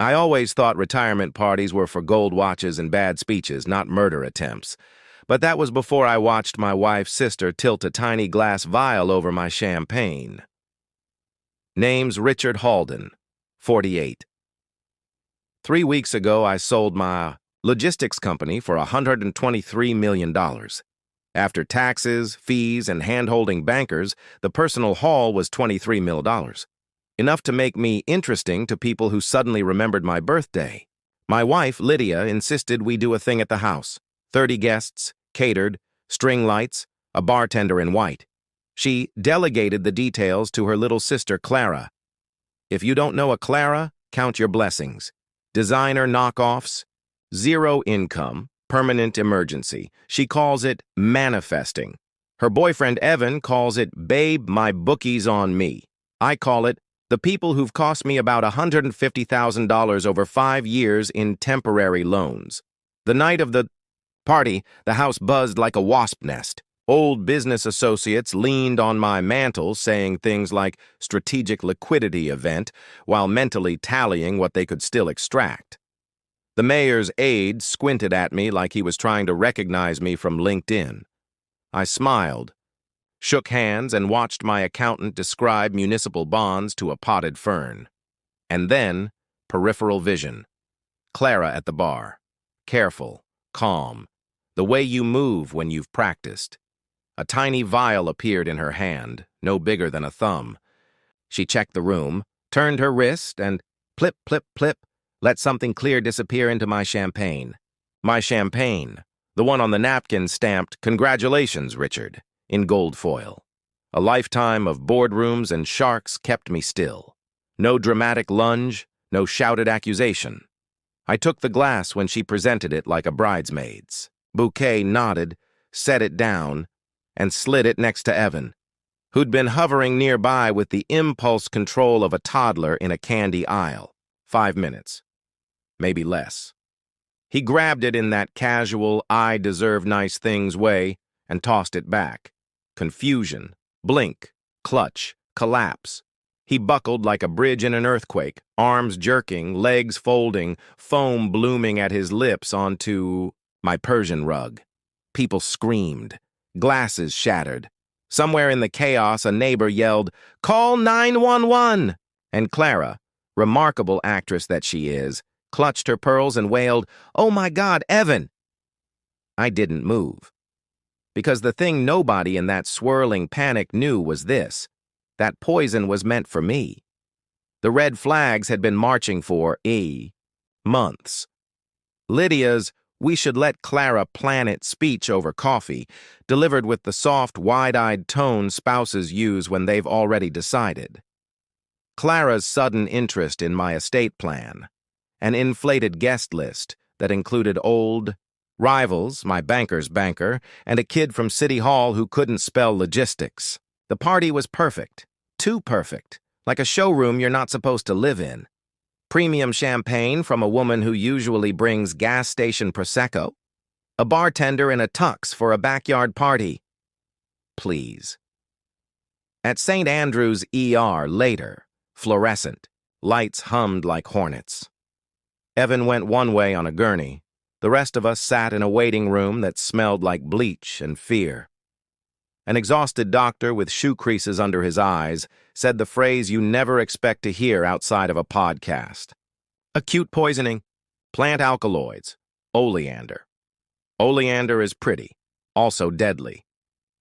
I always thought retirement parties were for gold watches and bad speeches, not murder attempts. But that was before I watched my wife's sister tilt a tiny glass vial over my champagne. Name's Richard Halden, 48. 3 weeks ago, I sold my logistics company for $123 million. After taxes, fees, and hand-holding bankers, the personal haul was $23 million. Enough to make me interesting to people who suddenly remembered my birthday. My wife, Lydia, insisted we do a thing at the house. 30 guests, catered, string lights, a bartender in white. She delegated the details to her little sister, Clara. If you don't know a Clara, count your blessings. Designer knockoffs, zero income, permanent emergency. She calls it manifesting. Her boyfriend, Evan, calls it, babe, my bookie's on me. I call it, the people who've cost me about $150,000 over 5 years in temporary loans. The night of the party, the house buzzed like a wasp nest. Old business associates leaned on my mantle, saying things like strategic liquidity event, while mentally tallying what they could still extract. The mayor's aide squinted at me like he was trying to recognize me from LinkedIn. I smiled, shook hands, and watched my accountant describe municipal bonds to a potted fern. And then, peripheral vision. Clara at the bar. Careful, calm, the way you move when you've practiced. A tiny vial appeared in her hand, no bigger than a thumb. She checked the room, turned her wrist, and plip, plip, plip, let something clear disappear into my champagne. My champagne, the one on the napkin stamped, "Congratulations, Richard," in gold foil. A lifetime of boardrooms and sharks kept me still. No dramatic lunge, no shouted accusation. I took the glass when she presented it like a bridesmaid's. Bouquet nodded, set it down, and slid it next to Evan, who'd been hovering nearby with the impulse control of a toddler in a candy aisle. 5 minutes. Maybe less. He grabbed it in that casual, I deserve nice things way and tossed it back. Confusion, blink, clutch, collapse. He buckled like a bridge in an earthquake, arms jerking, legs folding, foam blooming at his lips onto my Persian rug. People screamed. Glasses shattered. Somewhere in the chaos, a neighbor yelled, "Call 911!" And Clara, remarkable actress that she is, clutched her pearls and wailed, "Oh my God, Evan!" I didn't move. Because the thing nobody in that swirling panic knew was this: that poison was meant for me. The red flags had been marching for months. Lydia's "we should let Clara plan it" speech over coffee, delivered with the soft, wide-eyed tone spouses use when they've already decided. Clara's sudden interest in my estate plan, an inflated guest list that included old rivals, my banker's banker, and a kid from City Hall who couldn't spell logistics. The party was perfect, too perfect, like a showroom you're not supposed to live in. Premium champagne from a woman who usually brings gas station Prosecco. A bartender in a tux for a backyard party. Please. At St. Andrew's ER later, fluorescent, lights hummed like hornets. Evan went one way on a gurney. The rest of us sat in a waiting room that smelled like bleach and fear. An exhausted doctor with shoe creases under his eyes said the phrase you never expect to hear outside of a podcast. Acute poisoning, plant alkaloids, oleander. Oleander is pretty, also deadly.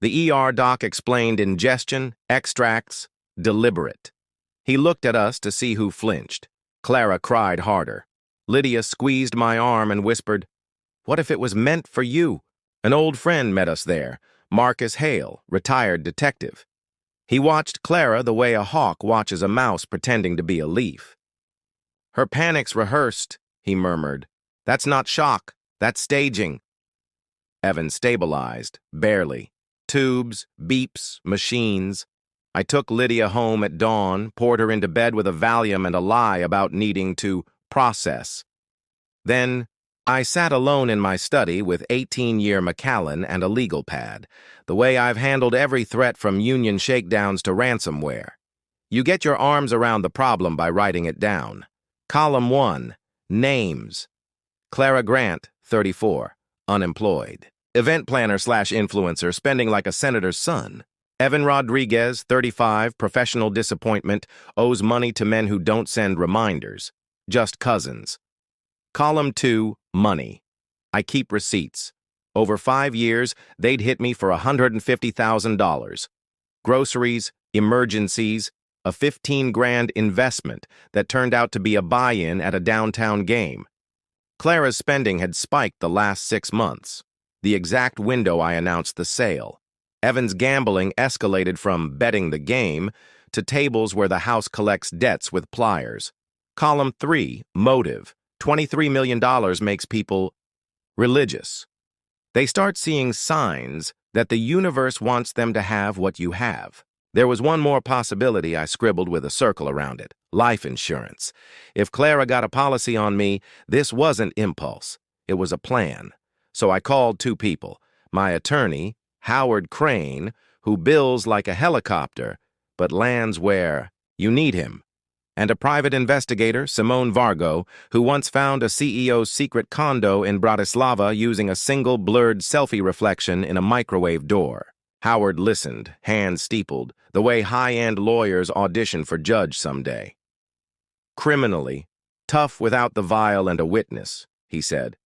The ER doc explained ingestion, extracts, deliberate. He looked at us to see who flinched. Clara cried harder. Lydia squeezed my arm and whispered, "What if it was meant for you?" An old friend met us there, Marcus Hale, retired detective. He watched Clara the way a hawk watches a mouse pretending to be a leaf. "Her panic's rehearsed," he murmured. "That's not shock, that's staging." Evan stabilized, barely. Tubes, beeps, machines. I took Lydia home at dawn, poured her into bed with a Valium and a lie about needing to process. Then I sat alone in my study with 18-year Macallan and a legal pad, the way I've handled every threat from union shakedowns to ransomware. You get your arms around the problem by writing it down. Column 1. Names. Clara Grant, 34, unemployed. Event planner/influencer, spending like a senator's son. Evan Rodriguez, 35, professional disappointment, owes money to men who don't send reminders. Just cousins. Column 2. Money. I keep receipts. Over 5 years, they'd hit me for $150,000. Groceries, emergencies, a 15-grand investment that turned out to be a buy-in at a downtown game. Clara's spending had spiked the last 6 months, the exact window I announced the sale. Evan's gambling escalated from betting the game to tables where the house collects debts with pliers. Column 3. Motive. $23 million makes people religious. They start seeing signs that the universe wants them to have what you have. There was one more possibility I scribbled with a circle around it: life insurance. If Clara got a policy on me, this wasn't impulse. It was a plan. So I called 2 people: my attorney, Howard Crane, who bills like a helicopter, but lands where you need him, and a private investigator, Simone Vargo, who once found a CEO's secret condo in Bratislava using a single blurred selfie reflection in a microwave door. Howard listened, hands steepled, the way high-end lawyers audition for judge someday. Criminally, tough without the vial and a witness, he said.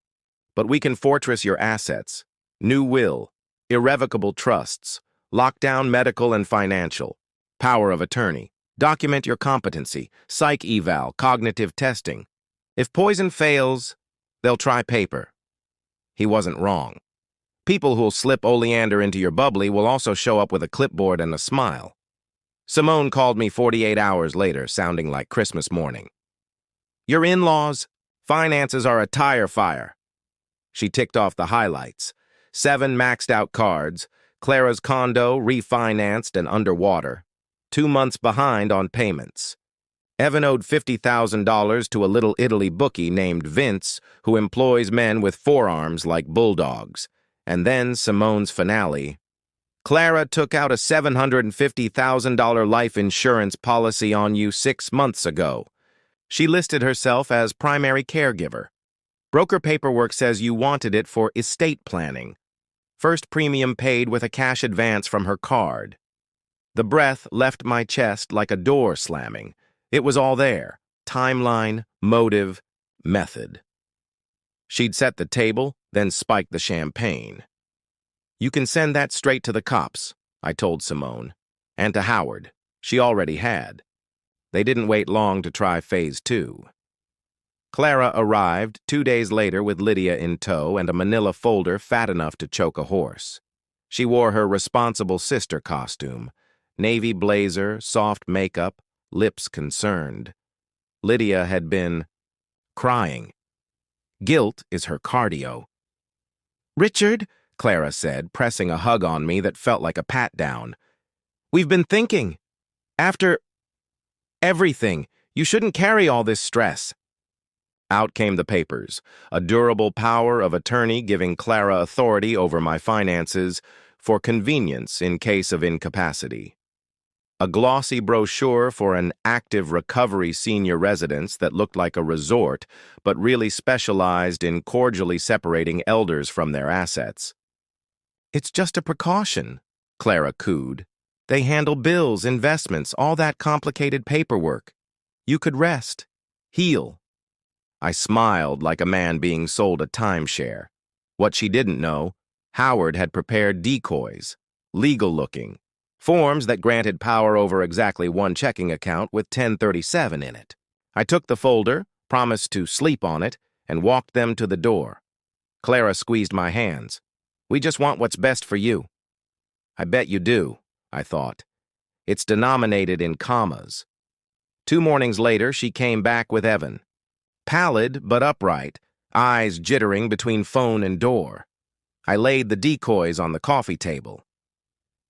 But we can fortress your assets. New will, irrevocable trusts, lockdown medical and financial, power of attorney. Document your competency, psych eval, cognitive testing. If poison fails, they'll try paper. He wasn't wrong. People who'll slip oleander into your bubbly will also show up with a clipboard and a smile. Simone called me 48 hours later, sounding like Christmas morning. Your in-laws, finances are a tire fire. She ticked off the highlights. 7 maxed-out cards, Clara's condo refinanced and underwater. 2 months behind on payments. Evan owed $50,000 to a Little Italy bookie named Vince, who employs men with forearms like bulldogs. And then Simone's finale. Clara took out a $750,000 life insurance policy on you 6 months ago. She listed herself as primary caregiver. Broker paperwork says you wanted it for estate planning. First premium paid with a cash advance from her card. The breath left my chest like a door slamming. It was all there: timeline, motive, method. She'd set the table, then spiked the champagne. You can send that straight to the cops, I told Simone. And to Howard. She already had. They didn't wait long to try phase 2. Clara arrived 2 days later with Lydia in tow and a manila folder fat enough to choke a horse. She wore her responsible sister costume: navy blazer, soft makeup, lips concerned. Lydia had been crying. Guilt is her cardio. Richard, Clara said, pressing a hug on me that felt like a pat-down. We've been thinking. After everything, you shouldn't carry all this stress. Out came the papers, a durable power of attorney giving Clara authority over my finances for convenience in case of incapacity. A glossy brochure for an active recovery senior residence that looked like a resort, but really specialized in cordially separating elders from their assets. It's just a precaution, Clara cooed. They handle bills, investments, all that complicated paperwork. You could rest, heal. I smiled like a man being sold a timeshare. What she didn't know, Howard had prepared decoys, legal-looking, forms that granted power over exactly one checking account with 1037 in it. I took the folder, promised to sleep on it, and walked them to the door. Clara squeezed my hands. We just want what's best for you. I bet you do, I thought. It's denominated in commas. 2 mornings later, she came back with Evan. Pallid but upright, eyes jittering between phone and door. I laid the decoys on the coffee table.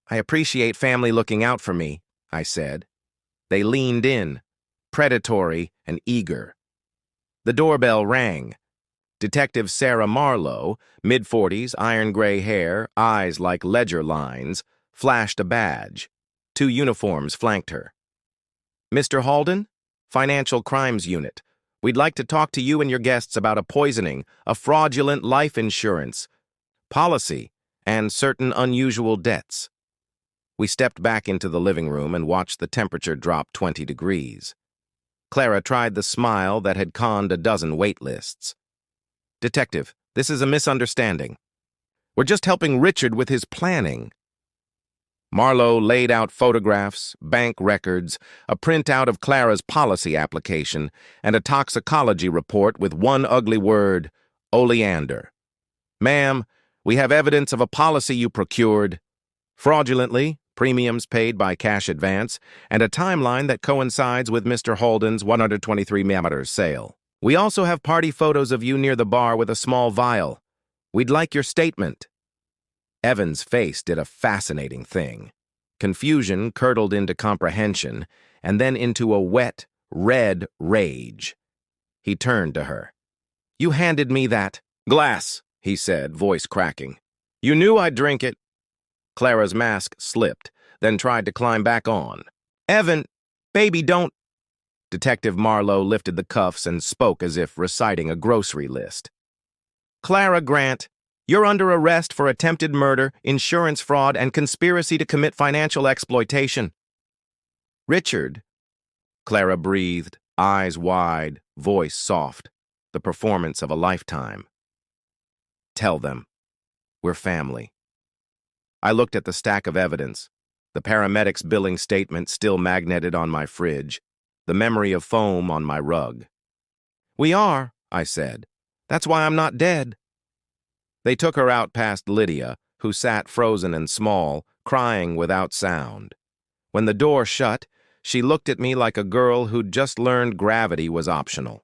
I appreciate family looking out for me, I said. They leaned in, predatory and eager. The doorbell rang. Detective Sarah Marlowe, mid-40s, iron-gray hair, eyes like ledger lines, flashed a badge. 2 uniforms flanked her. Mr. Halden, Financial Crimes Unit. We'd like to talk to you and your guests about a poisoning, a fraudulent life insurance policy, and certain unusual debts. We stepped back into the living room and watched the temperature drop 20 degrees. Clara tried the smile that had conned a dozen wait lists. Detective, this is a misunderstanding. We're just helping Richard with his planning. Marlowe laid out photographs, bank records, a printout of Clara's policy application, and a toxicology report with one ugly word, oleander. Ma'am, we have evidence of a policy you procured fraudulently, premiums paid by cash advance, and a timeline that coincides with Mr. Holden's 123mm sale. We also have party photos of you near the bar with a small vial. We'd like your statement. Evan's face did a fascinating thing. Confusion curdled into comprehension, and then into a wet, red rage. He turned to her. You handed me that glass, he said, voice cracking. You knew I'd drink it. Clara's mask slipped, then tried to climb back on. Evan, baby, don't. Detective Marlowe lifted the cuffs and spoke as if reciting a grocery list. Clara Grant, you're under arrest for attempted murder, insurance fraud, and conspiracy to commit financial exploitation. Richard, Clara breathed, eyes wide, voice soft, the performance of a lifetime. Tell them. We're family. I looked at the stack of evidence, the paramedic's billing statement still magneted on my fridge, the memory of foam on my rug. We are, I said. That's why I'm not dead. They took her out past Lydia, who sat frozen and small, crying without sound. When the door shut, she looked at me like a girl who'd just learned gravity was optional.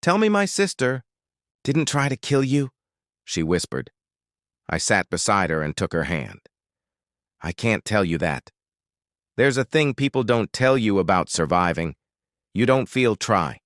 Tell me my sister didn't try to kill you, she whispered. I sat beside her and took her hand. I can't tell you that. There's a thing people don't tell you about surviving. You don't feel try.